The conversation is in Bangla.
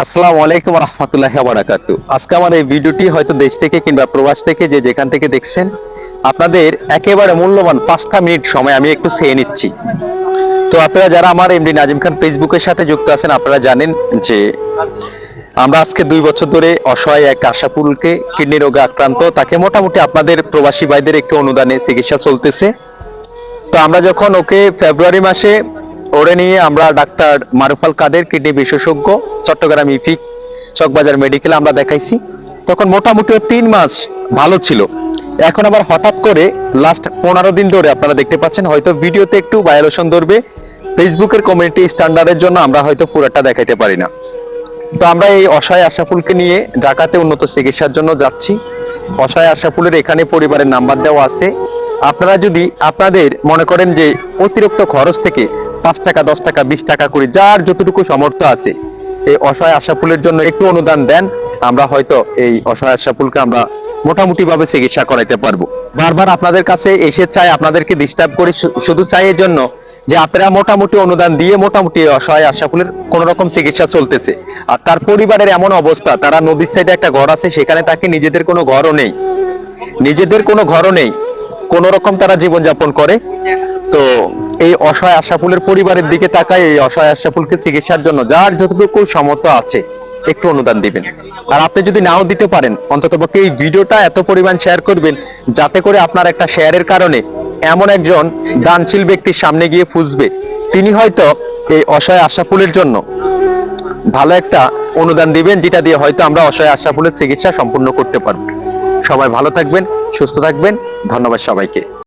আসসালামু আলাইকুম রহমতুল্লাহি ওয়া বারাকাতু। আজকে আমার এই ভিডিওটি হয়তো দেশ থেকে কিংবা প্রবাস থেকে যে যেখান থেকে দেখছেন, আপনাদের একেবারে মূল্যবান 5টা মিনিট সময় আমি একটু চেয়ে নিচ্ছি। তো আপনারা যারা আমার এমডি নাজিম খান ফেসবুকের সাথে যুক্ত আছেন, আপনারা জানেন যে আমরা আজকে 2 বছর ধরে অসহায় এক আশাপুলকে কিডনি রোগে আক্রান্ত, তাকে মোটামুটি আপনাদের প্রবাসী ভাইদের একটু অনুদানে চিকিৎসা চলতেছে। তো আমরা যখন ওকে ফেব্রুয়ারি মাসে ওরে নিয়ে আমরা ডাক্তার মারুফাল কাদের কিডনি বিশেষজ্ঞ চট্টগ্রাম ইফিক চকবাজার মেডিকেলে আমরা দেখাইছি, তখন মোটামুটি 3 মাস ভালো ছিল। এখন আবার হঠাৎ করে লাস্ট 15 দিন ধরে আপনারা দেখতে পাচ্ছেন, হয়তো ভিডিওতে একটু ভায়োলেশন ধরবে, ফেসবুকের কমিউনিটি স্ট্যান্ডার্ডের জন্য আমরা হয়তো পুরোটা দেখাইতে পারি না। তো আমরা এই অসহায় আশাফুলকে নিয়ে ঢাকাতে উন্নত চিকিৎসার জন্য যাচ্ছি। অসহায় আশাফুলের এখানে পরিবারের নাম্বার দেওয়া আছে। আপনারা যদি আপনাদের মনে করেন যে অতিরিক্ত খরচ থেকে 5 টাকা 10 টাকা 20 টাকা করে যার যতটুকু সামর্থ্য আছে এই অসহায় আশাফুলের জন্য একটু অনুদান দেন, আমরা হয়তো এই অসহায় আশাফুলকে আমরা মোটামুটি ভাবে চিকিৎসা করাইতে পারবো। বারবার আপনাদের কাছে এসে চাই, আপনাদেরকে ডিস্টার্ব করি, শুধু চাই এর জন্য যে আপনারা মোটামুটি অনুদান দিয়ে মোটামুটি অসহায় আশাফুলের কোন রকম চিকিৎসা চলতেছে। আর তার পরিবারের এমন অবস্থা, তারা নদীর সাইডে একটা ঘর আছে, সেখানে তাকে নিজেদের কোনো ঘরও নেই, কোন রকম তারা জীবনযাপন করে। তো এই অসহায় আশাফুলের পরিবারের দিকে তাকায়, এই অসহায় আশাফুলকে চিকিৎসার জন্য যার যতটুকু সামর্থ্য আছে একটু অনুদান দিবেন। আর আপনি যদি নাও দিতে পারেন, অন্ততপক্ষে এই ভিডিওটা এত পরিমাণ শেয়ার করবেন, যাতে করে আপনার একটা শেয়ারের কারণে এমন একজন দানশীল ব্যক্তির সামনে গিয়ে ফুসবে, তিনি হয়তো এই অসহায় আশাফুলের জন্য ভালো একটা অনুদান দিবেন, যেটা দিয়ে হয়তো আমরা অসহায় আশাফুলের চিকিৎসা সম্পূর্ণ করতে পারবো। সবাই ভালো থাকবেন, সুস্থ থাকবেন। ধন্যবাদ সবাইকে।